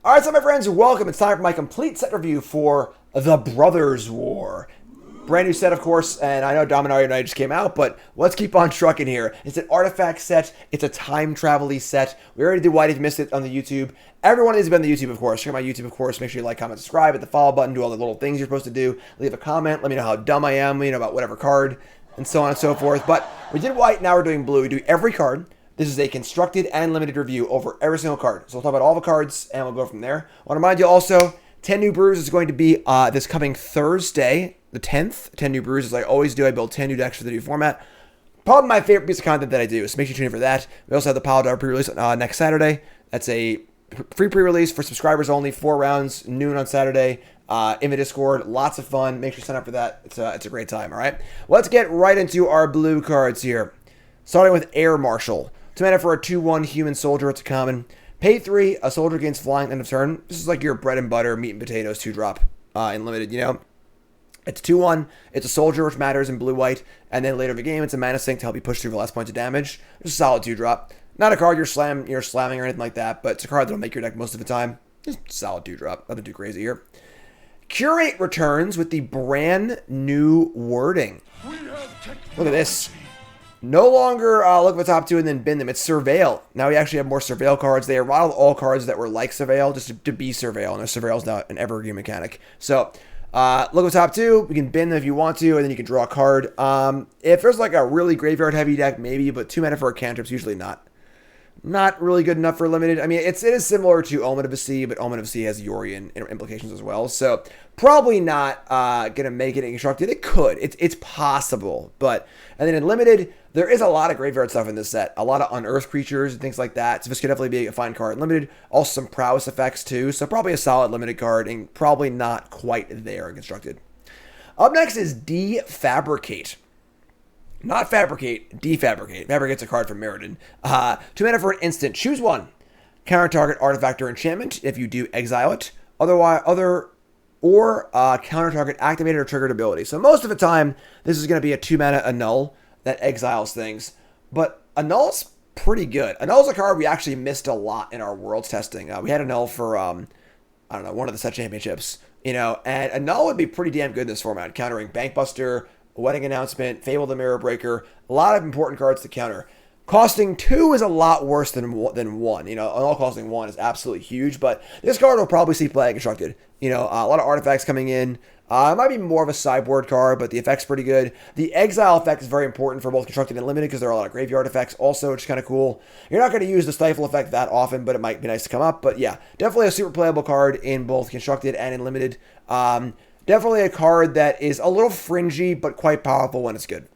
Alright, so my friends, welcome. It's time for my complete set review for The Brothers War. Brand new set, of course, and I know Dominaria Night just came out, but let's keep on trucking here. It's an artifact set. It's a time travel-y set. We already did Why Did You Miss It on the YouTube. Everyone needs to be on the YouTube, of course. Check out my YouTube, of course. Make sure you like, comment, subscribe, hit the follow button, do all the little things you're supposed to do. Leave a comment. Let me know how dumb I am, about whatever card, and so on and so forth. But we did white, now we're doing blue. We do every card. This is a constructed and limited review over every single card. So we'll talk about all the cards, and we'll go from there. I want to remind you also, 10 New Brews is going to be this coming Thursday, the 10th. 10 New Brews, as I always do. I build 10 new decks for the new format. Probably my favorite piece of content that I do, so make sure you tune in for that. We also have the Pile Driver pre-release next Saturday. That's a free pre-release for subscribers only, 4 rounds, noon on Saturday. In the Discord, lots of fun. Make sure you sign up for that. It's a great time, all right? Let's get right into our blue cards here. Starting with Air Marshal. 2 mana for a 2/1 human soldier. It's a common. Pay 3, a soldier gains flying end of turn. This is like your bread and butter, meat and potatoes 2-drop in limited, It's 2/1. It's a soldier, which matters in blue-white. And then later in the game, it's a mana sink to help you push through the last points of damage. It's a solid 2-drop. Not a card you're slamming or anything like that, but it's a card that'll make your deck most of the time. Just solid 2-drop. Nothing too crazy here. Curate returns with the brand new wording. Look at this. No longer look at the top 2 and then bin them. It's Surveil. Now we actually have more Surveil cards. They remodeled all cards that were like Surveil just to be Surveil. And Surveil is now an evergreen mechanic. So look at the top 2. We can bin them if you want to, and then you can draw a card. If there's like a really graveyard heavy deck, maybe, but 2 mana for a cantrip's usually not really good enough for limited. I mean, it is similar to Omen of the Sea, but Omen of the Sea has Yorion implications as well. So probably not going to make it constructed. It could. It's possible. And then in limited, there is a lot of graveyard stuff in this set. A lot of unearthed creatures and things like that. So this could definitely be a fine card in limited. Also some prowess effects too. So probably a solid limited card and probably not quite there in constructed. Up next is Defabricate. Not Fabricate, Defabricate. Fabricate's a card from Meriden. 2 mana for an instant. Choose one. Counter target artifact or enchantment if you do exile it. Counter target activated or triggered ability. So most of the time, this is going to be a 2 mana annul that exiles things. But annul's pretty good. Annul's a card we actually missed a lot in our worlds testing. We had annul for, one of the set championships. And annul would be pretty damn good in this format. Countering Bankbuster, Wedding Announcement, Fable the Mirror Breaker, a lot of important cards to counter. Costing 2 is a lot worse than 1. All costing 1 is absolutely huge, but this card will probably see play constructed. A lot of artifacts coming in. It might be more of a sideboard card, but the effect's pretty good. The exile effect is very important for both constructed and limited because there are a lot of graveyard effects also, which is kind of cool. You're not going to use the stifle effect that often, but it might be nice to come up. But yeah, definitely a super playable card in both constructed and in limited. Definitely a card that is a little fringy, but quite powerful when it's good.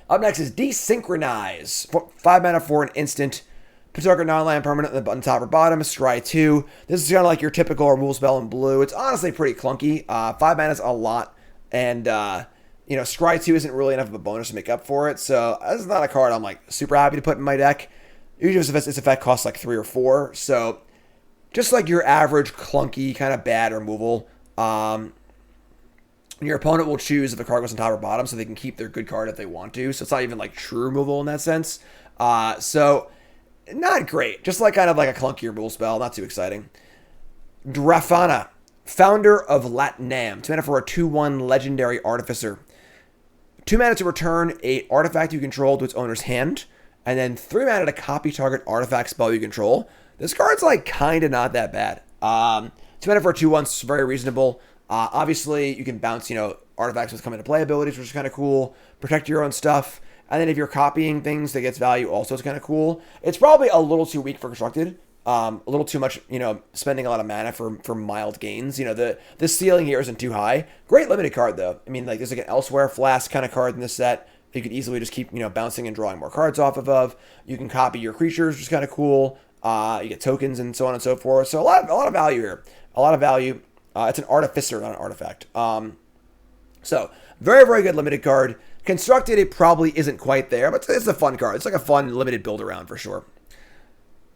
Up next is Desynchronize. 5 mana for an instant. Put target Nonline permanent on the top or bottom. Scry 2. This is kind of like your typical removal spell in blue. It's honestly pretty clunky. 5 mana is a lot. And, Scry 2 isn't really enough of a bonus to make up for it. So this is not a card I'm like super happy to put in my deck. Usually its effect costs like 3 or 4. So just like your average clunky kind of bad removal. Your opponent will choose if the card goes on top or bottom so they can keep their good card if they want to. So it's not even like true removal in that sense. So not great. Just like kind of like a clunky removal spell. Not too exciting. Drafana, founder of Latinam. 2 mana for a 2/1 legendary artificer. 2 mana to return a artifact you control to its owner's hand. And then 3 mana to copy target artifact spell you control. This card's like kind of not that bad. 2 mana for a 2/1 is very reasonable. Obviously, you can bounce, artifacts with come into play abilities, which is kind of cool. Protect your own stuff. And then if you're copying things that gets value, also is kind of cool. It's probably a little too weak for constructed. A little too much, spending a lot of mana for mild gains. The ceiling here isn't too high. Great limited card, though. I mean, like, there's like an Elsewhere Flask kind of card in this set. You could easily just keep, bouncing and drawing more cards off of. You can copy your creatures, which is kind of cool. You get tokens and so on and so forth. So a lot of value here. A lot of value. It's an artificer, not an artifact. So very, very good limited card. Constructed, it probably isn't quite there, but it's a fun card. It's like a fun limited build around for sure.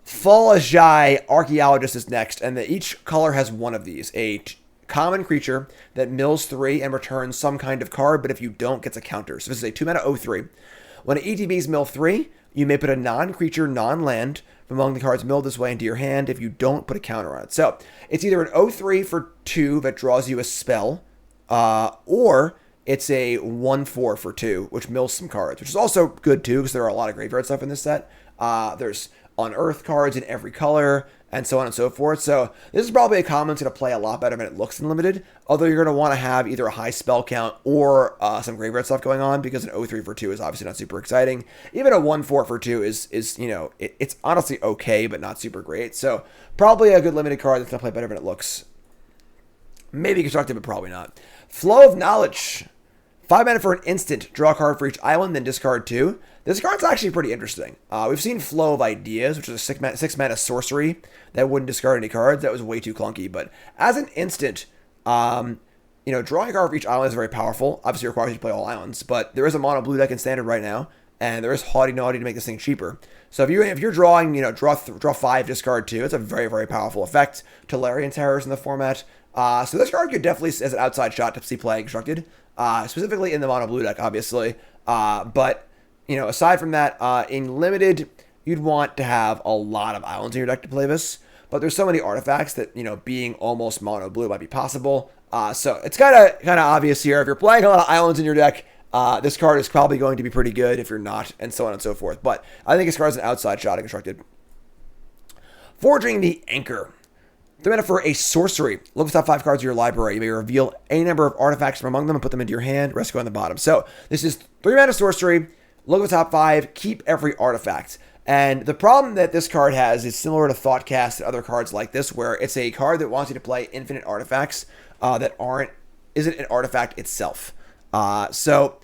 Falajai Archeologist is next, and each color has one of these. A common creature that mills 3 and returns some kind of card, but if you don't, gets a counter. So this is a 2 mana 0/3. When it ETBs mill 3, you may put a non-creature, non-land among the cards milled this way into your hand. If you don't, put a counter on it. So it's either an 0/3 for 2 that draws you a spell, or it's a 1/4 for 2, which mills some cards, which is also good too, because there are a lot of graveyard stuff in this set. There's unearthed cards in every color, and so on and so forth. So this is probably a common that's going to play a lot better than it looks in limited, although you're going to want to have either a high spell count or some graveyard stuff going on, because an 0/3 for 2 is obviously not super exciting. Even a 1/4 for 2 is it's honestly okay, but not super great. So probably a good limited card that's going to play better than it looks. Maybe constructed, but probably not. Flow of Knowledge. 5 mana for an instant. Draw a card for each island, then discard 2. This card's actually pretty interesting. We've seen Flow of Ideas, which is a 6 mana sorcery that wouldn't discard any cards. That was way too clunky. But as an instant, drawing a card for each island is very powerful. Obviously, it requires you to play all islands, but there is a mono blue deck in standard right now, and there is Haughty Naughty to make this thing cheaper. So if you're drawing, draw 5, discard 2, it's a very, very powerful effect. Tolarian Terrors in the format. So this card could definitely, as an outside shot, to see play constructed. Specifically in the mono blue deck, obviously. But aside from that, in limited, you'd want to have a lot of islands in your deck to play this. But there's so many artifacts that, being almost mono blue might be possible. So it's kind of obvious here. If you're playing a lot of islands in your deck, this card is probably going to be pretty good. If you're not, and so on and so forth. But I think this card is an outside shot at constructed. Forging the Anchor. 3 mana for a sorcery. Look at the top 5 cards of your library. You may reveal any number of artifacts from among them and put them into your hand. Rest go on the bottom. So this is 3 mana sorcery. Look at the top 5. Keep every artifact. And the problem that this card has is similar to Thoughtcast and other cards like this, where it's a card that wants you to play infinite artifacts that isn't an artifact itself. So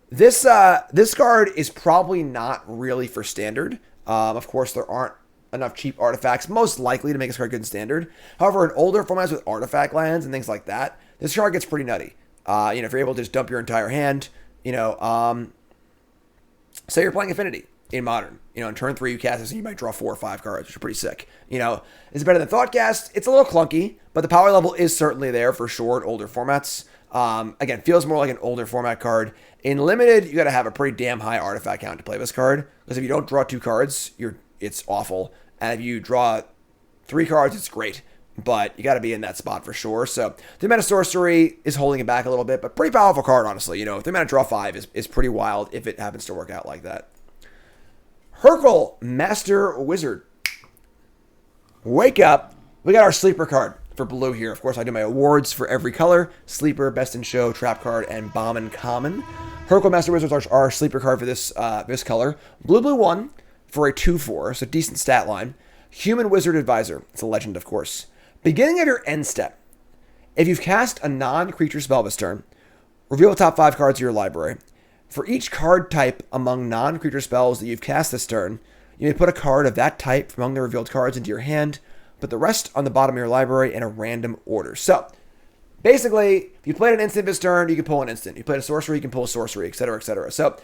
this card is probably not really for standard. Of course, there aren't enough cheap artifacts, most likely, to make this card good in standard. However, in older formats with artifact lands and things like that, this card gets pretty nutty. If you're able to just dump your entire hand, say you're playing Affinity in Modern, in turn 3 you cast this and you might draw 4 or 5 cards, which are pretty sick. It's better than Thoughtcast. It's a little clunky, but the power level is certainly there for sure in older formats. Again, feels more like an older format card. In Limited, you got to have a pretty damn high artifact count to play this card, because if you don't draw 2 cards, it's awful. And if you draw 3 cards, it's great. But you got to be in that spot for sure. So 3 mana sorcery is holding it back a little bit, but pretty powerful card, honestly. 3 mana draw 5 is pretty wild if it happens to work out like that. Herkel, Master Wizard. Wake up. We got our sleeper card for blue here. Of course, I do my awards for every color. Sleeper, Best in Show, Trap Card, and Bombin Common. Herkel Master Wizards are our sleeper card for this color. Blue 1 for a 2/4, so decent stat line. Human Wizard Advisor. It's a legend, of course. Beginning of your end step, if you've cast a non-creature spell this turn, reveal the top 5 cards of your library. For each card type among non-creature spells that you've cast this turn, you may put a card of that type from among the revealed cards into your hand, put the rest on the bottom of your library in a random order. So, basically, if you played an instant this turn, you can pull an instant. You played a sorcery, you can pull a sorcery, etc., etc. So,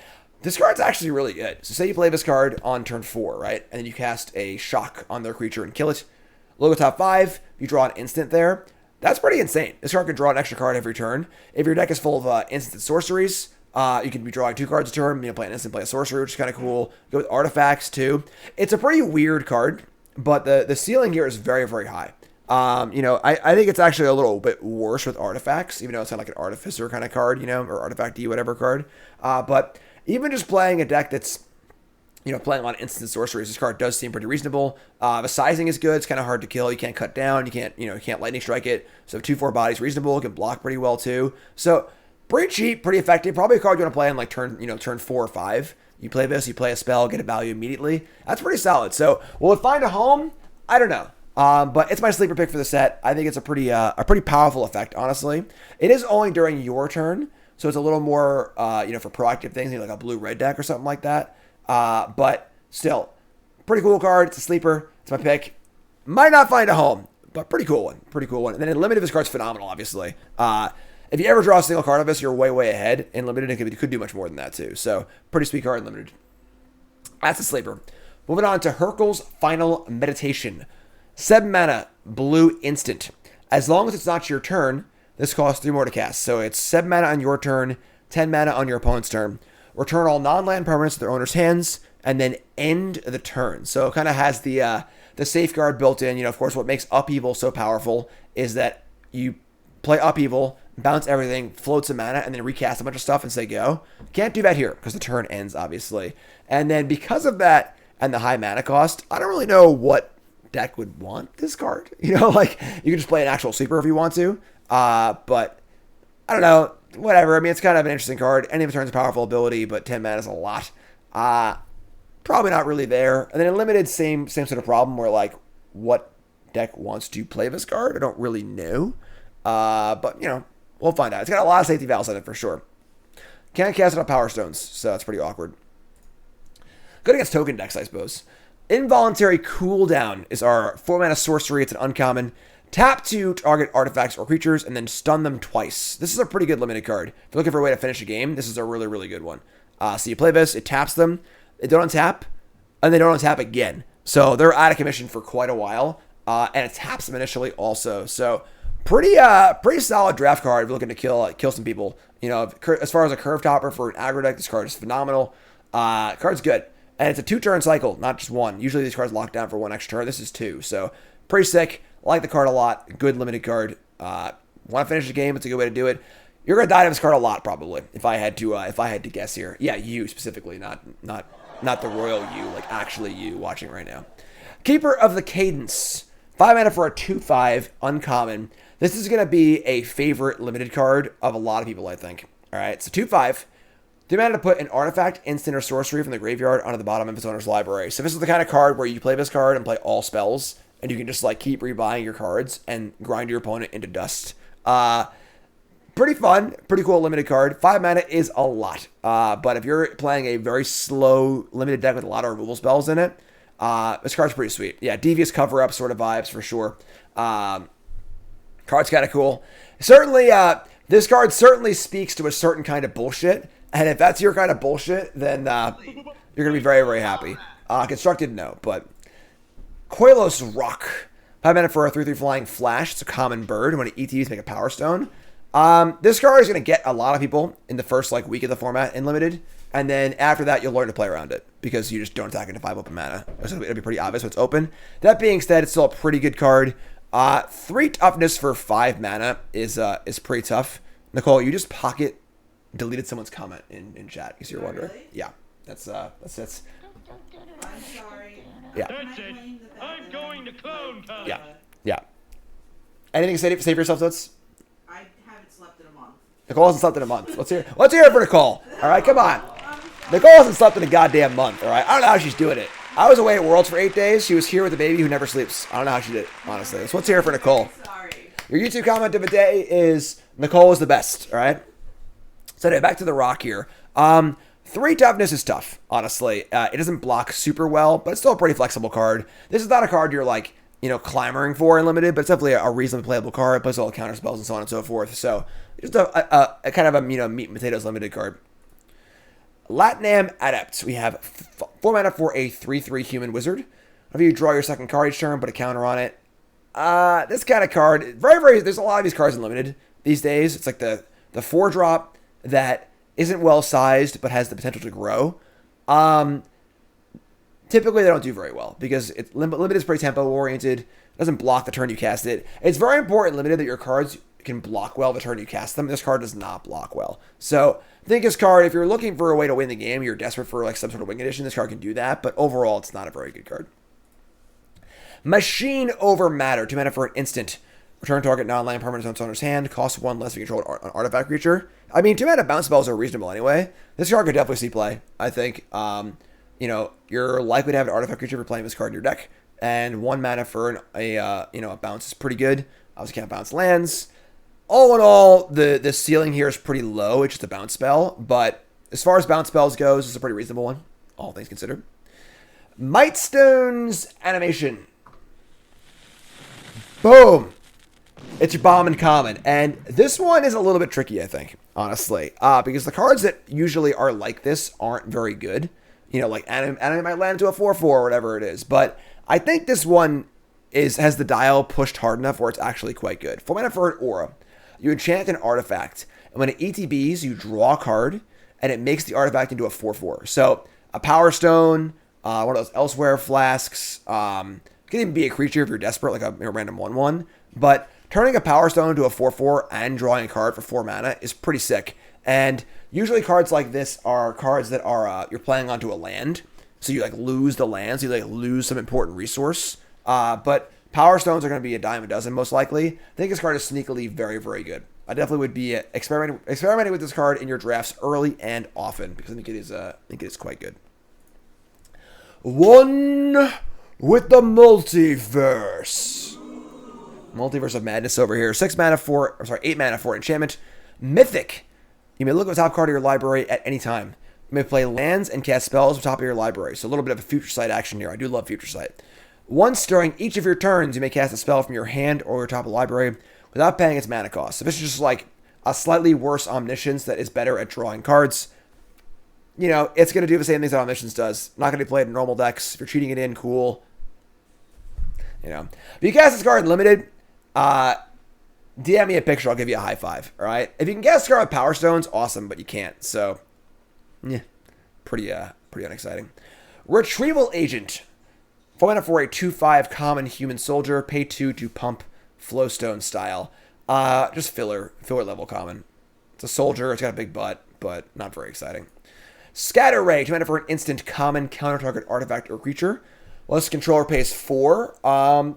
this card's actually really good. So say you play this card on turn 4, right? And then you cast a shock on their creature and kill it. Look at top 5, you draw an instant there. That's pretty insane. This card can draw an extra card every turn. If your deck is full of instant sorceries, you can be drawing 2 cards a turn. Play an instant, play a sorcery, which is kind of cool. Go with artifacts too. It's a pretty weird card, but the ceiling here is very, very high. I think it's actually a little bit worse with artifacts, even though it's not like an artificer kind of card, or artifact-y whatever card. But even just playing a deck that's, playing a lot of instant sorceries, this card does seem pretty reasonable. The sizing is good. It's kind of hard to kill. You can't cut down. You can't lightning strike it. So 2/4 bodies reasonable. It can block pretty well too. So pretty cheap, pretty effective. Probably a card you want to play on like turn 4 or 5. You play this, you play a spell, get a value immediately. That's pretty solid. So will it find a home? I don't know. But it's my sleeper pick for the set. I think it's a pretty powerful effect, honestly. It is only during your turn, so it's a little more, for proactive things, like a blue-red deck or something like that. But still, pretty cool card. It's a sleeper. It's my pick. Might not find a home, but pretty cool one. Pretty cool one. And then in limited, this card's phenomenal, obviously. If you ever draw a single card of this, you're way, way ahead. In limited, it could do much more than that, too. So, pretty sweet card in limited. That's a sleeper. Moving on to Herkel's Final Meditation. 7 mana, blue instant. As long as it's not your turn, this costs 3 more to cast. So it's 7 mana on your turn, 10 mana on your opponent's turn. Return all non-land permanents to their owner's hands. and then end the turn. So it kind of has the safeguard built in. Of course, what makes Upheaval so powerful is that you play Upheaval, bounce everything, float some mana, and then recast a bunch of stuff and say go. Can't do that here because the turn ends, obviously. And then because of that and the high mana cost, I don't really know what deck would want this card. Like you can just play an actual sweeper if you want to. But I don't know. Whatever. I mean, it's kind of an interesting card. Any of it turns a powerful ability, but 10 mana is a lot. Probably not really there. And then in limited, same sort of problem where like what deck wants to play this card. I don't really know. But we'll find out. It's got a lot of safety valves in it for sure. Can't cast it on Power Stones, so that's pretty awkward. Good against token decks, I suppose. Involuntary Cooldown is our 4-mana sorcery. It's an uncommon. Tap to target artifacts or creatures and then stun them twice. This is a pretty good limited card. If you're looking for a way to finish a game, this is a really, really good one. So you play this, it taps them, they don't untap, and they don't untap again. So they're out of commission for quite a while, and it taps them initially also. So pretty solid draft card if you're looking to kill some people. As far as a curve topper for an aggro deck, this card is phenomenal. Card's good. And it's a 2-turn cycle, not just one. Usually these cards lock down for 1 extra turn. This is 2. So pretty sick. Like the card a lot. Good limited card. Want to finish the game? It's a good way to do it. You're gonna die to this card a lot probably. If I had to guess here. Yeah, you specifically, not the royal you, like actually you watching right now. Keeper of the Cadence. 5 mana for a 2/5 uncommon. This is gonna be a favorite limited card of a lot of people, I think. All right, so 2/5. 2 mana to put an artifact, instant, or sorcery from the graveyard onto the bottom of its owner's library. So this is the kind of card where you play this card and play all spells, and you can just like keep rebuying your cards and grind your opponent into dust. Pretty fun, pretty cool limited card. 5 mana is a lot, but if you're playing a very slow limited deck with a lot of removal spells in it, this card's pretty sweet. Yeah, devious cover-up sort of vibes for sure. Card's kind of cool. Certainly, this card certainly speaks to a certain kind of bullshit. And if that's your kind of bullshit, then you're going to be very, very happy. Constructed, no. But Coilos Rock. 5 mana for a 3/3 flying flash. It's a common bird. When it ETBs, make a Power Stone. This card is going to get a lot of people in the first week of the format in Limited. And then after that, you'll learn to play around it. Because you just don't attack into 5 open mana. So it'll be pretty obvious when it's open. That being said, it's still a pretty good card. 3 toughness for 5 mana is pretty tough. Nicole, you just deleted someone's comment in chat, because you're wondering. Really? Yeah, that's. I'm sorry. Yeah. That's it. I'm going to clone time. Yeah. Anything to say for yourself, Toots? I haven't slept in a month. Nicole hasn't slept in a month. Let's hear it for Nicole. All right, come on. Nicole hasn't slept in a goddamn month. All right, I don't know how she's doing it. I was away at Worlds for 8 days. She was here with a baby who never sleeps. I don't know how she did it, honestly. So let's hear it for Nicole. Sorry. Your YouTube comment of the day is Nicole is the best. All right. So anyway, back to the rock here. 3 toughness is tough, honestly. It doesn't block super well, but it's still a pretty flexible card. This is not a card you're clamoring for in Limited, but it's definitely a reasonably playable card. It plays all the counter spells and so on and so forth. So just a kind of a meat and potatoes Limited card. Latinam Adept. We have 4 mana for a 3/3 human wizard. Whenever you draw your second card each turn, put a counter on it. This kind of card, there's a lot of these cards in Limited these days. It's like the 4-drop that isn't well sized but has the potential to grow. Typically they don't do very well because Limited is pretty tempo oriented. It doesn't block the turn you cast it. It's very important Limited that your cards can block well the turn you cast them. This card does not block well. So I think this card, if you're looking for a way to win the game, you're desperate for some sort of wing condition, this card can do that. But overall, it's not a very good card. Machine Over Matter. 2 mana for an instant. Return target non-land permanent on its owner's hand. Costs 1 less if you control an artifact creature. I mean, 2 mana bounce spells are reasonable anyway. This card could definitely see play, I think. You're likely to have an artifact creature if you're playing this card in your deck. And 1 mana for a bounce is pretty good. Obviously can't bounce lands. All in all, the ceiling here is pretty low. It's just a bounce spell. But as far as bounce spells goes, it's a pretty reasonable one, all things considered. Mightstone's Animation. Boom! It's your Bombin Common. And this one is a little bit tricky, I think, honestly. Because the cards that usually are like this aren't very good. Like Animate might land into a 4/4 or whatever it is. But I think this one has the dial pushed hard enough where it's actually quite good. 4 mana for an aura. You enchant an artifact. And when it ETBs, you draw a card. And it makes the artifact into a 4/4. So a Power Stone, one of those Elsewhere flasks. It can even be a creature if you're desperate, like a random 1/1. But turning a Power Stone to a 4/4 and drawing a card for 4 mana is pretty sick. And usually cards like this are cards that are you're playing onto a land. So you like lose the land, so you like lose some important resource. But Power Stones are going to be a dime a dozen most likely. I think this card is sneakily very, very good. I definitely would be experimenting with this card in your drafts early and often because I think it is quite good. One with the Multiverse. Multiverse of Madness over here. 8 mana for enchantment. Mythic. You may look at the top card of your library at any time. You may play lands and cast spells on top of your library. So a little bit of a Future Sight action here. I do love Future Sight. Once during each of your turns, you may cast a spell from your hand or your top of the library without paying its mana cost. So this is just like a slightly worse Omniscience that is better at drawing cards. You know, it's going to do the same things that Omniscience does. Not going to be played in normal decks. If you're cheating it in, cool. You know. If you cast this card in Limited, DM me a picture, I'll give you a high five, alright? If you can cast this card with Power Stones, awesome, but you can't, so, yeah, pretty unexciting. Retrieval Agent. 4 mana for a 2/5 common human soldier, pay 2 to pump Flowstone style. Just filler level common. It's a soldier, it's got a big butt, but not very exciting. Scatter Ray, 2 mana for an instant common counter-target artifact or creature. Well, this controller pays 4.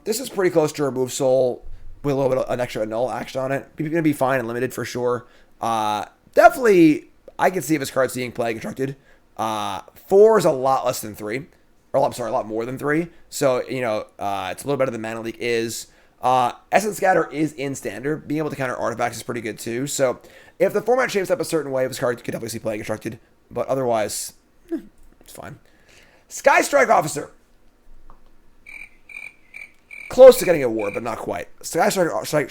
This is pretty close to Remove Soul with a little bit of an extra null action on it. It's going to be fine and limited for sure. Definitely, I can see if this card's seeing play constructed. 4 is a lot less than 3. Or, I'm sorry, a lot more than 3. So, you know, it's a little better than Mana Leak is. Essence Scatter is in standard. Being able to counter artifacts is pretty good too. So, if the format shapes up a certain way, this card could definitely see play constructed. But otherwise, it's fine. Sky Strike Officer. Close to getting a war, but not quite. Sky Strike. You're saying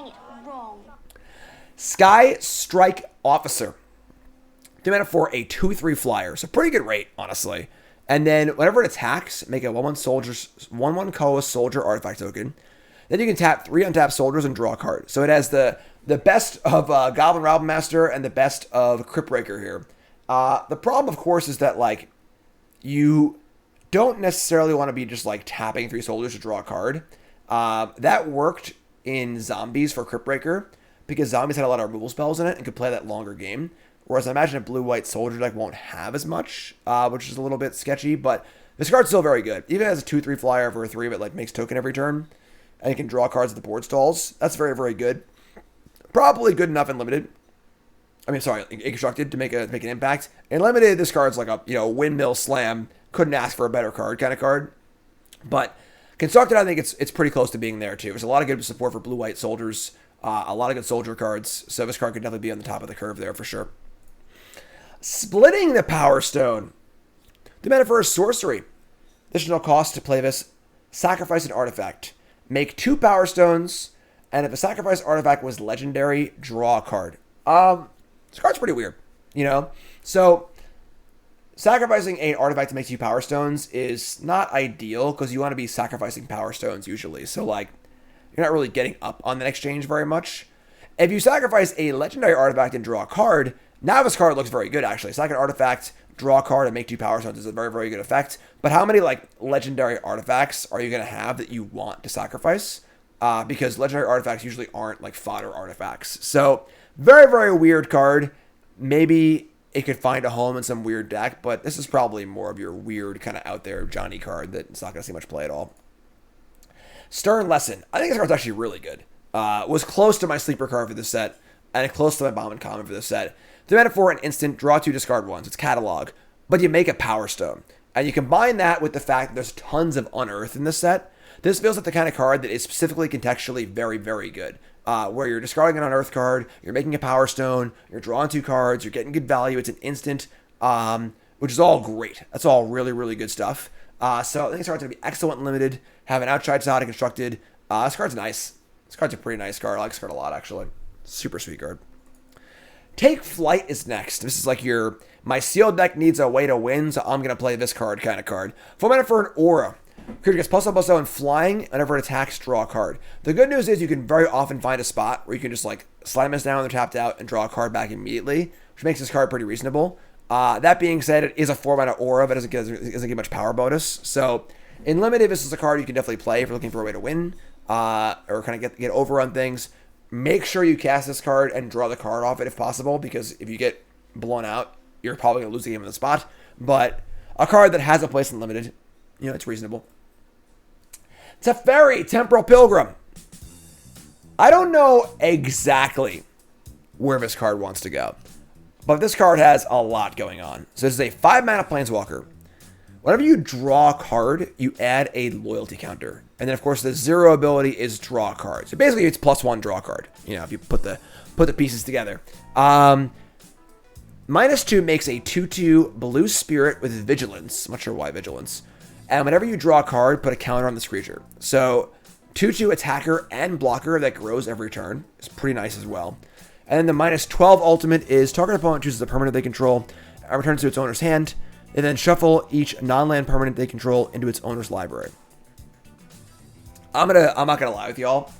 it wrong. Sky Strike Officer. 2 mana for a 2/3 flyer. So pretty good rate, honestly. And then whenever it attacks, make a 1/1 Coilos Soldier artifact token. Then you can tap 3 untapped soldiers and draw a card. So it has the best of Goblin Robin Master and the best of Crypt Breaker here. The problem, of course, is that like you don't necessarily want to be just like tapping 3 soldiers to draw a card. That worked in Zombies for Crypt Breaker because Zombies had a lot of removal spells in it and could play that longer game. Whereas I imagine a blue-white soldier deck won't have as much, which is a little bit sketchy. But this card's still very good. Even as a 2/3 flyer for a 3, but like makes token every turn, and you can draw cards at the board stalls. That's very, very good. Probably good enough in Limited. I mean, sorry, constructed to make an impact. In Limited, this card's like a windmill slam. Couldn't ask for a better card kind of card. But constructed, I think it's pretty close to being there too. There's a lot of good support for blue-white soldiers. A lot of good soldier cards. So this card could definitely be on the top of the curve there for sure. Splitting the Power Stone. 2 mana for a sorcery. Additional cost to play this. Sacrifice an artifact. Make 2 Power Stones. And if a sacrifice artifact was legendary, draw a card. This card's pretty weird, you know? So, sacrificing an artifact to make 2 Power Stones is not ideal because you want to be sacrificing Power Stones usually. So, like, you're not really getting up on that exchange very much. If you sacrifice a legendary artifact and draw a card, now this card looks very good, actually. Sack an artifact, draw a card, and make 2 Power Stones is a very, very good effect. But how many, like, legendary artifacts are you going to have that you want to sacrifice? Because legendary artifacts usually aren't, like, fodder artifacts. So, very, very weird card. Maybe it could find a home in some weird deck, but this is probably more of your weird kind of out there Johnny card that's not going to see much play at all. Stern Lesson. I think this card's actually really good. Was close to my sleeper card for this set, and close to my Bombin Common for this set. 3 mana for an instant, draw 2, discard 1. It's catalog, but you make a Power Stone. And you combine that with the fact that there's tons of Unearth in this set. This feels like the kind of card that is specifically contextually very, very good. Where you're discarding an Unearth card, you're making a Power Stone, you're drawing 2 cards, you're getting good value, it's an instant, which is all great. That's all really, really good stuff. So I think this card's going to be excellent and limited, have an outside side and constructed. This card's nice. This card's a pretty nice card. I like this card a lot, actually. Super sweet card. Take Flight is next. This is like my sealed deck needs a way to win, so I'm going to play this card kind of card. 4 mana for an Aura. Creature gets +1/+0 and flying. Whenever it attacks, draw a card. The good news is you can very often find a spot where you can just like slide this down when they're tapped out and draw a card back immediately, which makes this card pretty reasonable. That being said, it is a 4-mana aura, but doesn't get much power bonus. So in limited, this is a card you can definitely play if you're looking for a way to win or kind of get over on things. Make sure you cast this card and draw the card off it if possible, because if you get blown out, you're probably going to lose the game on the spot. But a card that has a place in limited, it's reasonable. Teferi, Temporal Pilgrim. I don't know exactly where this card wants to go, but this card has a lot going on. So this is a 5-mana Planeswalker. Whenever you draw a card, you add a loyalty counter. And then, of course, the 0 ability is draw a card. So basically, it's +1 draw card, if you put the pieces together. -2 makes a 2/2 blue spirit with vigilance. I'm not sure why vigilance. And whenever you draw a card, put a counter on this creature. So 2/2 attacker and blocker that grows every turn. It's pretty nice as well. And then the -12 ultimate is target opponent chooses a permanent they control and returns to its owner's hand. And then shuffle each non-land permanent they control into its owner's library. I'm not gonna lie with y'all.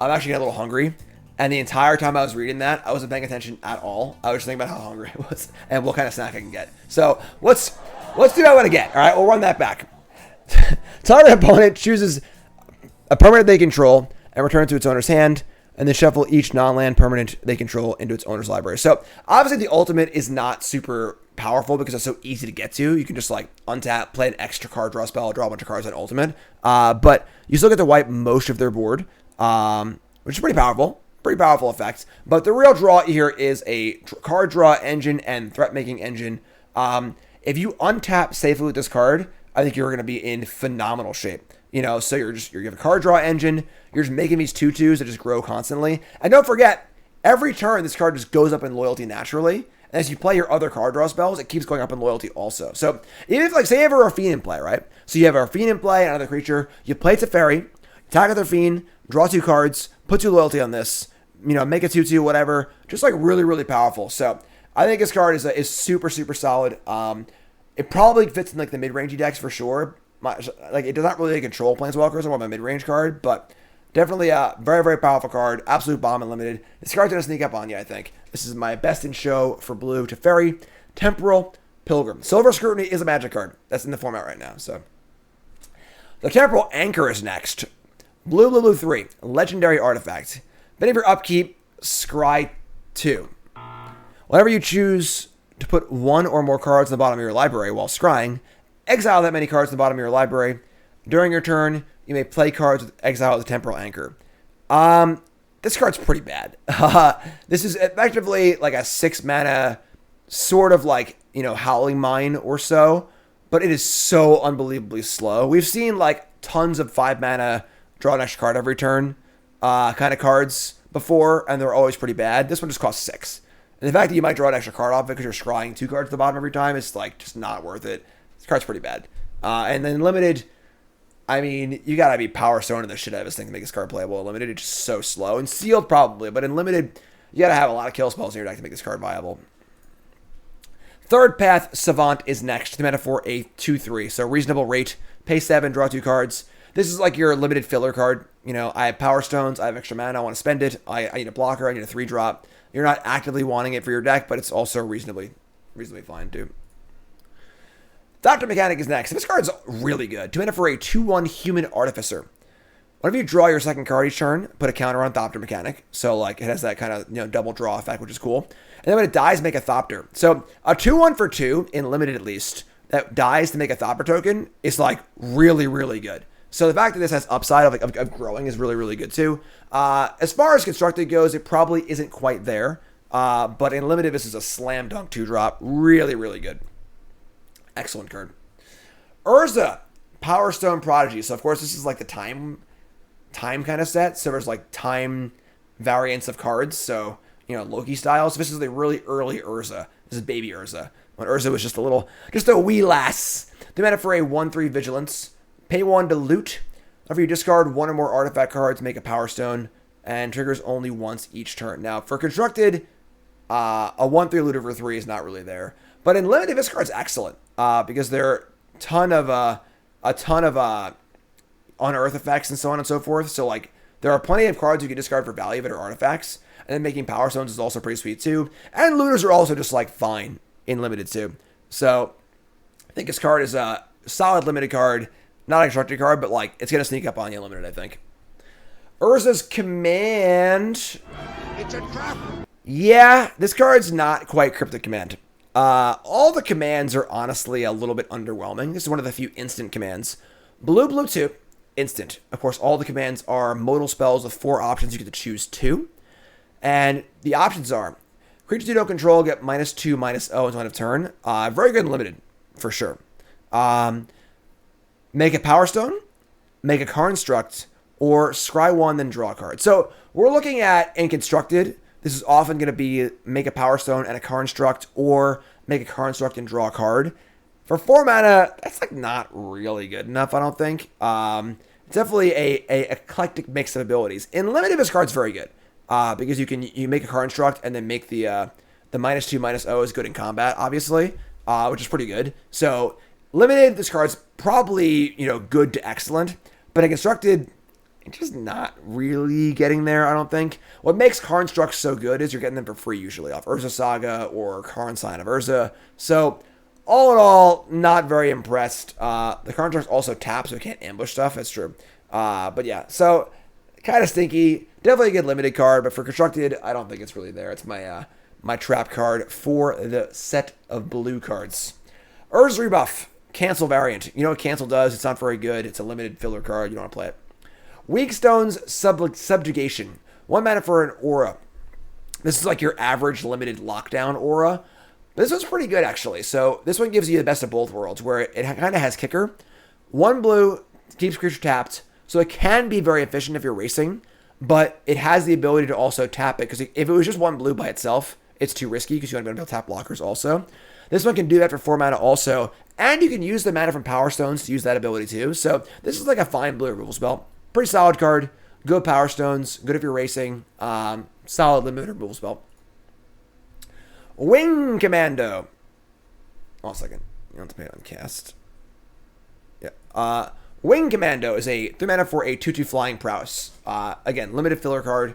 I'm actually getting a little hungry. And the entire time I was reading that, I wasn't paying attention at all. I was just thinking about how hungry I was and what kind of snack I can get. So let's do what I want to get. All right, we'll run that back. Target opponent chooses a permanent they control and return it to its owner's hand, and then shuffle each non-land permanent they control into its owner's library. So obviously the ultimate is not super powerful because it's so easy to get to. You can just like untap, play an extra card, draw a spell, draw a bunch of cards on ultimate. But you still get to wipe most of their board, which is pretty powerful. Pretty powerful effect. But the real draw here is a card draw engine and threat making engine. If you untap safely with this card, I think you're going to be in phenomenal shape. So you're giving a card draw engine. You're just making these 2/2s that just grow constantly. And don't forget, every turn this card just goes up in loyalty naturally. And as you play your other card draw spells, it keeps going up in loyalty also. So even if, say you have a Rafine in play, right? So you have a Rafine in play, another creature. You play Teferi, attack with Rafine, draw 2 cards, put 2 loyalty on this. Make a 2/2, whatever. Just like really, really powerful. So I think this card is super, super solid. It probably fits in like the mid-rangey decks for sure. It does not really control Planeswalkers. It's more of a mid-range card, but definitely a very, very powerful card. Absolute bomb and limited. This card's going to sneak up on you, I think. This is my best in show for blue. Teferi, Temporal Pilgrim. Silver Scrutiny is a Magic card. That's in the format right now. So the Temporal Anchor is next. Blue 3. Legendary artifact. Beginning of your upkeep, scry 2. Whenever you choose to put 1 or more cards in the bottom of your library while scrying, exile that many cards in the bottom of your library. During your turn, you may play cards with exile the Temporal Anchor. This card's pretty bad. This is effectively like a 6-mana sort of like, Howling Mine or so, but it is so unbelievably slow. We've seen like tons of 5-mana draw an extra card every turn kind of cards before, and they're always pretty bad. This one just costs 6. And the fact that you might draw an extra card off it because you're scrying 2 cards at the bottom every time is like just not worth it. This card's pretty bad. And then limited, I mean, you gotta be Power Stoning the shit out of this thing to make this card playable. Limited, it's just so slow. And sealed probably, but in limited, you gotta have a lot of kill spells in your deck to make this card viable. Third Path Savant is next. The mana for a 2/3, so reasonable rate. Pay 7, draw 2 cards. This is like your limited filler card. I have Power Stones, I have extra mana, I want to spend it. I need a blocker, I need a 3-drop. You're not actively wanting it for your deck, but it's also reasonably fine too. Doctor Mechanic is next. This card's really good. 2 mana for a 2/1 Human Artificer. Whenever you draw your second card each turn, put a counter on Doctor Mechanic. So like it has that kind of double draw effect, which is cool. And then when it dies, make a Thopter. So a 2/1 for 2, in limited at least, that dies to make a Thopter token is like really, really good. So the fact that this has upside of growing is really, really good too. As far as constructed goes, it probably isn't quite there. But in limited, this is a slam dunk 2-drop. Really, really good. Excellent card. Urza, Power Stone Prodigy. So of course, this is like the time kind of set. So there's like time variants of cards. So, Loki style. So this is the really early Urza. This is baby Urza. When Urza was just a wee lass. The mana for a 1/3 Vigilance. Pay 1 to loot. Whenever you discard 1 or more artifact cards, make a Power Stone, and triggers only once each turn. Now, for constructed, a 1/3 looter for 3 is not really there. But in limited, this card's excellent because there are a ton of unearth effects and so on and so forth. So like there are plenty of cards you can discard for value that are artifacts. And then making Power Stones is also pretty sweet too. And Looters are also just like fine in limited too. So I think this card is a solid limited card. Not a constructed card, but like it's going to sneak up on you limited, I think. Urza's Command. It's a trap. Yeah, this card's not quite Cryptic Command. All the commands are honestly a little bit underwhelming. This is one of the few instant commands. Blue, 2, instant. Of course, all the commands are modal spells with 4 options. You get to choose 2. And the options are, creatures you don't control get -2/-0 until end of turn. Very good and limited, for sure. Make a Power Stone, make a Construct, or scry 1, then draw a card. So we're looking at, in Constructed, this is often going to be make a Power Stone and a Construct, or make a Construct and draw a card. For 4 mana, that's like not really good enough, I don't think. It's definitely a eclectic mix of abilities. In limited, this card's very good. Because you make a Construct and then make the -2/-0 is good in combat, obviously, which is pretty good. So limited, this card's probably good to excellent, but in Constructed, it's just not really getting there, I don't think. What makes Constructs so good is you're getting them for free usually off Urza Saga or Karn Sign of Urza. So all in all, not very impressed. The Constructs also tap, so it can't ambush stuff. That's true. But yeah, so kind of stinky. Definitely a good limited card, but for Constructed, I don't think it's really there. It's my trap card for the set of blue cards. Urza Rebuff Cancel variant. You know what Cancel does? It's not very good. It's a limited filler card. You don't want to play it. Weak Stone's Subjugation. 1 mana for an aura. This is like your average limited lockdown aura. This one's pretty good, actually. So this one gives you the best of both worlds, where it kind of has kicker. 1 blue, keeps creature tapped, so it can be very efficient if you're racing, but it has the ability to also tap it, because if it was just 1 blue by itself, it's too risky, because you want to be able to tap blockers also. This one can do that for 4 mana also, and you can use the mana from Power Stones to use that ability too. So this is like a fine blue removal spell. Pretty solid card. Good Power Stones. Good if you're racing. Solid limited removal spell. Wing Commando. Oh, a second. You don't have to pay it on cast. Yeah. Wing Commando is a 3 mana for a 2/2 flying prowess. Again, limited filler card.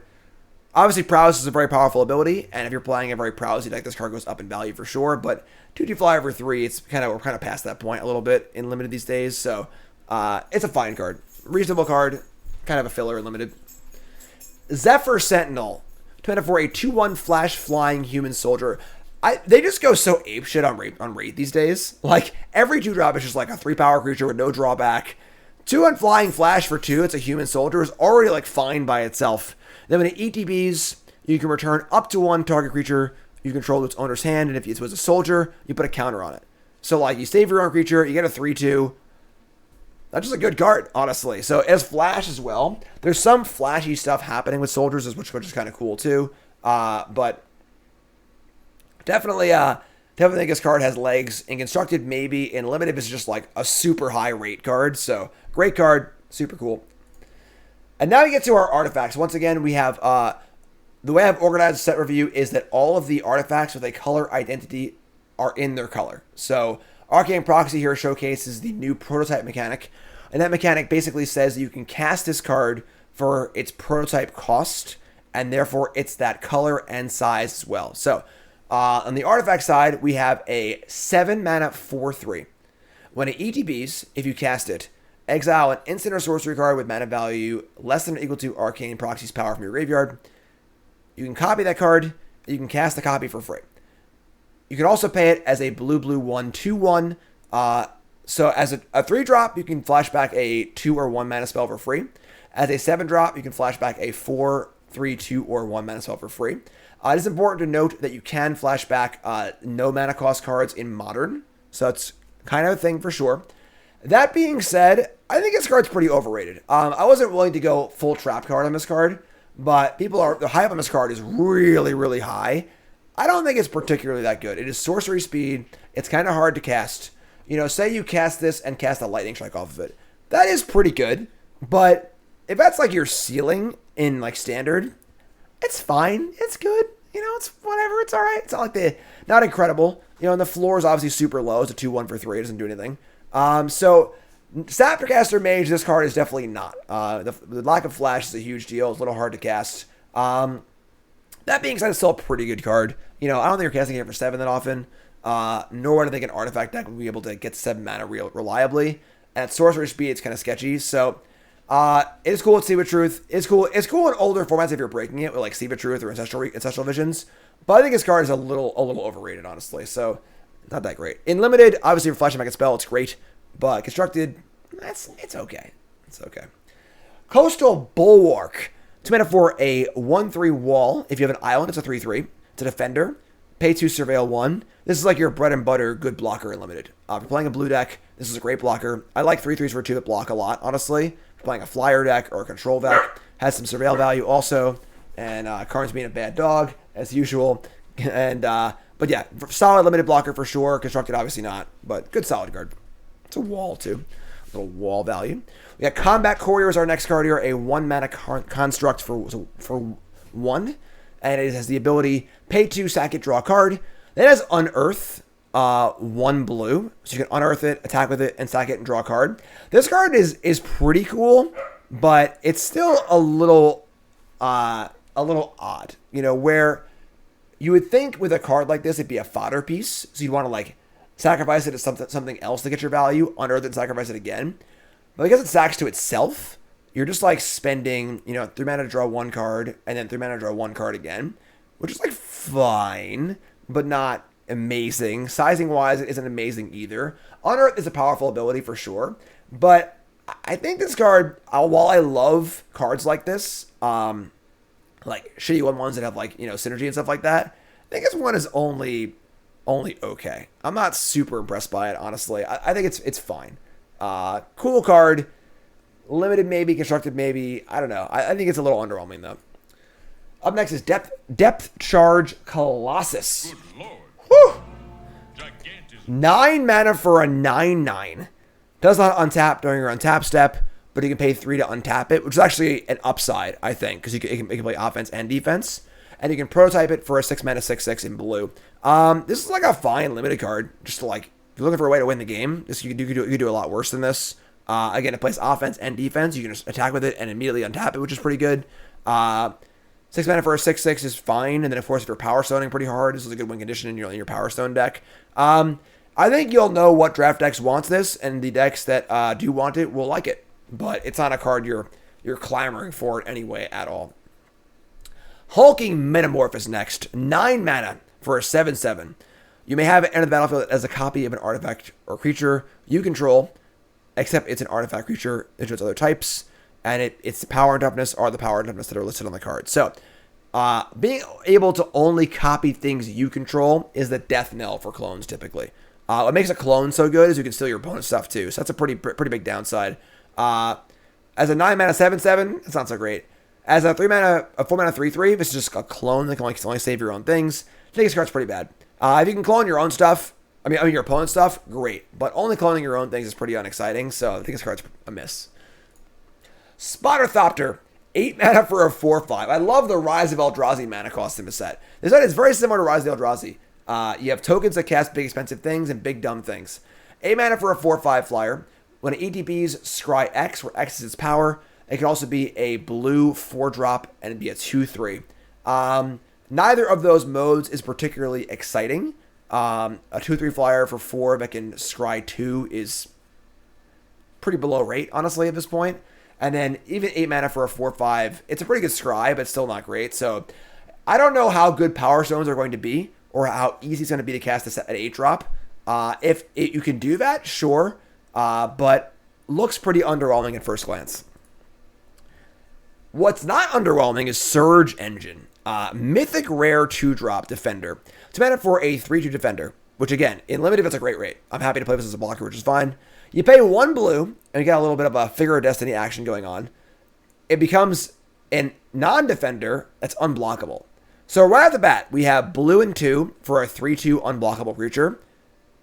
Obviously, prowess is a very powerful ability, and if you're playing a very prowessy deck, this card goes up in value for sure. But 2/2 fly over 3, we're kind of past that point a little bit in limited these days. So it's a fine card. Reasonable card, kind of a filler in limited. Zephyr Sentinel, 2 mana for a 2/1 flash flying human soldier. They just go so apeshit on rate these days. Like every 2-drop is just like a 3-power creature with no drawback. 2/1 flying flash for 2, it's a human soldier, is already like fine by itself. Then when it ETBs, you can return up to 1 target creature you control to its owner's hand, and if it was a soldier, you put a counter on it. So like you save your own creature, you get a 3/2. That's just a good card, honestly. So as flash as well. There's some flashy stuff happening with soldiers, which is kind of cool too. But definitely think this card has legs. In Constructed, maybe. In Limited, it's just like a super high rate card. So great card, super cool. And now we get to our artifacts. Once again, we have the way I've organized the set review is that all of the artifacts with a color identity are in their color. So Arcane Proxy here showcases the new prototype mechanic, and that mechanic basically says that you can cast this card for its prototype cost, and therefore it's that color and size as well. So on the artifact side, we have a 7 mana 4/3. When it ETBs, if you cast it, exile an instant or sorcery card with mana value less than or equal to Arcane Proxy's power from your graveyard. You can copy that card, and you can cast the copy for free. You can also pay it as a blue 1/2/1. So as a 3-drop, you can flash back a 2 or 1 mana spell for free. As a 7-drop, you can flash back a 4, 3, 2, or 1 mana spell for free. It is important to note that you can flash back no mana cost cards in Modern. So that's kind of a thing for sure. That being said, I think this card's pretty overrated. I wasn't willing to go full trap card on this card, but the hype on this card is really, really high. I don't think it's particularly that good. It is sorcery speed. It's kind of hard to cast. Say you cast this and cast a lightning strike off of it. That is pretty good. But if that's like your ceiling in like standard, it's fine. It's good. It's whatever. It's all right. It's not incredible. And the floor is obviously super low. It's a 2/1 for 3. It doesn't do anything. So Snapcaster Mage, this card is definitely not. The lack of flash is a huge deal. It's a little hard to cast. That being said, it's still a pretty good card. I don't think you're casting it for 7 that often. Nor do I think an artifact deck would be able to get 7 mana reliably. And at sorcerer speed, it's kind of sketchy. So, it's cool with Sea of Truth. It's cool in older formats if you're breaking it with like Sea of Truth or Ancestral Visions. But I think this card is a little overrated, honestly. So, not that great. In limited, obviously for Flash and Magic Spell, it's great. But constructed, it's okay. It's okay. Coastal Bulwark. 2 mana for a 1/3 wall. If you have an island, it's a 3/3. It's a defender. Pay 2, Surveil 1. This is like your bread and butter good blocker in limited. If you're playing a blue deck, this is a great blocker. I like 3/3s for 2 that block a lot, honestly. If you're playing a flyer deck or a control deck, has some Surveil value also. And Karn's being a bad dog, as usual. And but yeah, solid limited blocker for sure. Constructed, obviously not, but good solid card. It's a wall, too. A little wall value. We got Combat Couriers, our next card here. A 1 mana construct for 1. And it has the ability, pay 2, sack it, draw a card. It has Unearth, 1 blue. So you can unearth it, attack with it, and sack it and draw a card. This card is pretty cool, but it's still a little odd. Where you would think with a card like this, it'd be a fodder piece. So you want to like sacrifice it to something else to get your value, unearth it and sacrifice it again. But because it sacks to itself, you're just like spending, 3 mana to draw 1 card, and then 3 mana to draw 1 card again, which is like fine, but not amazing. Sizing wise, it isn't amazing either. Unearth is a powerful ability for sure, but I think this card, while I love cards like this, like shitty 1/1s that have like, synergy and stuff like that, I think this one is only okay. I'm not super impressed by it, honestly. I think it's fine. Cool card. Limited maybe, constructed maybe. I don't know. I think it's a little underwhelming though. Up next is Depth Charge Colossus. Good lord. Whew. Gigantism. 9 mana for a 9/9. Does not untap during your untap step, but you can pay 3 to untap it, which is actually an upside, I think, because it can play offense and defense. And you can prototype it for a 6 mana 6/6 in blue. This is like a fine limited card. Just to like, if you're looking for a way to win the game, you could do a lot worse than this. Again, it plays offense and defense. You can just attack with it and immediately untap it, which is pretty good. 6 mana for a 6/6 is fine. And then, of course, if you're power stoning pretty hard, this is a good win condition in your power stone deck. I think you'll know what draft decks wants this, and the decks that do want it will like it. But it's not a card you're clamoring for it anyway at all. Hulking Metamorph is next. 9 mana for a 7/7. You may have it enter the battlefield as a copy of an artifact or creature you control, except it's an artifact creature into its other types, and its power and toughness are the power and toughness that are listed on the card. So, being able to only copy things you control is the death knell for clones, typically. What makes a clone so good is you can steal your opponent's stuff, too. So that's a pretty big downside. As a 9 mana 7/7, it's not so great. As a 4 mana 3/3, this is just a clone that can only save your own things. I think this card's pretty bad. If you can clone your own stuff, I mean your opponent's stuff, great. But only cloning your own things is pretty unexciting, so I think this card's a miss. Spotterthopter, 8 mana for a 4/5. I love the Rise of Eldrazi mana cost in the set. This set is very similar to Rise of Eldrazi. You have tokens that cast big expensive things and big dumb things. 8 mana for a 4/5 flyer. When it ETBs, scry X, where X is its power. It can also be a blue 4-drop and be a 2/3. Neither of those modes is particularly exciting. A 2/3 flyer for 4 that can scry 2 is pretty below rate, honestly, at this point. And then even 8 mana for a 4/5, it's a pretty good scry, but still not great. So I don't know how good Power Stones are going to be, or how easy it's going to be to cast this at 8-drop. You can do that, sure, but looks pretty underwhelming at first glance. What's not underwhelming is Surge Engine. Mythic Rare 2-drop Defender. 2 mana for a 3/2 Defender, which again, in limited, it's a great rate. I'm happy to play this as a blocker, which is fine. You pay 1 blue, and you get a little bit of a Figure of Destiny action going on. It becomes a non-defender that's unblockable. So right off the bat, we have blue and 2 for a 3/2 unblockable creature.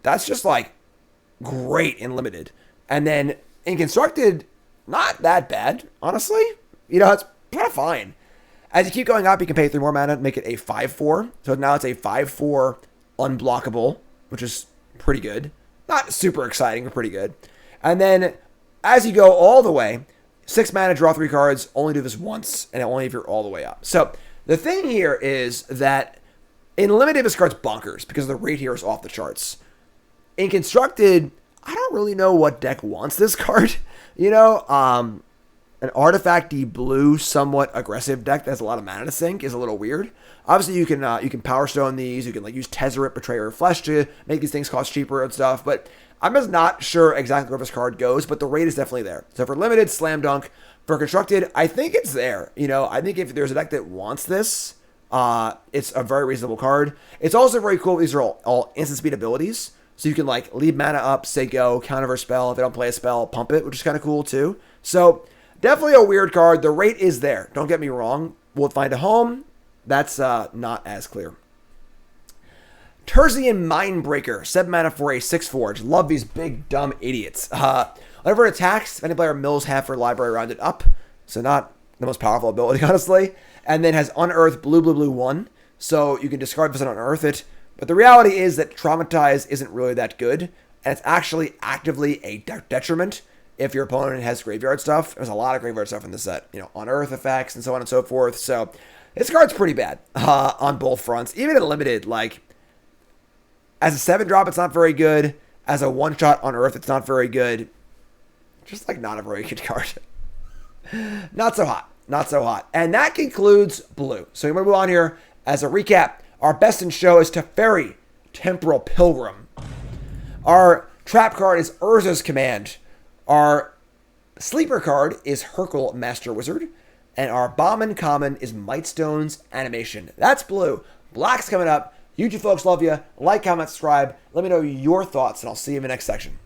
That's just like great in limited. And then in constructed, not that bad, honestly. It's kind of fine. As you keep going up, you can pay 3 more mana to make it a 5/4. So now it's a 5/4 unblockable, which is pretty good. Not super exciting, but pretty good. And then as you go all the way, 6 mana, draw 3 cards, only do this once, and only if you're all the way up. So the thing here is that in Limited, this card's bonkers because the rate here is off the charts. In Constructed, I don't really know what deck wants this card. You know, an artifact-y blue, somewhat aggressive deck that has a lot of mana to sink is a little weird. Obviously, you can Power Stone these. You can like use Tezzeret, Betrayer of Flesh to make these things cost cheaper and stuff. But I'm just not sure exactly where this card goes. But the rate is definitely there. So for Limited, slam dunk. For Constructed, I think it's there. You know, I think if there's a deck that wants this, it's a very reasonable card. It's also very cool. These are all instant speed abilities. So you can like leave mana up, say go, counter a spell. If they don't play a spell, pump it, which is kind of cool too. So definitely a weird card. The rate is there. Don't get me wrong. Will it find a home? That's not as clear. Terzian Mindbreaker, 7 mana for a 6/4. Love these big, dumb idiots. Whenever it attacks, if any player mills half her library rounded up, so not the most powerful ability, honestly, and then has Unearth blue, blue, blue 1, so you can discard this and unearth it. But the reality is that Traumatize isn't really that good, and it's actually actively a detriment if your opponent has graveyard stuff. There's a lot of graveyard stuff in the set, you know, Unearth effects and so on and so forth. So this card's pretty bad on both fronts. Even in Limited, like, as a 7-drop, it's not very good. As a 1-shot Unearth, it's not very good. Just, like, not a very good card. Not so hot. Not so hot. And that concludes blue. So we're going to move on here. As a recap, our best in show is Teferi, Temporal Pilgrim. Our trap card is Urza's Command. Our sleeper card is Herkel, Master Wizard. And our Bombin Common is Mightstone's Animation. That's blue. Black's coming up. You two folks love you. Like, comment, subscribe. Let me know your thoughts, and I'll see you in the next section.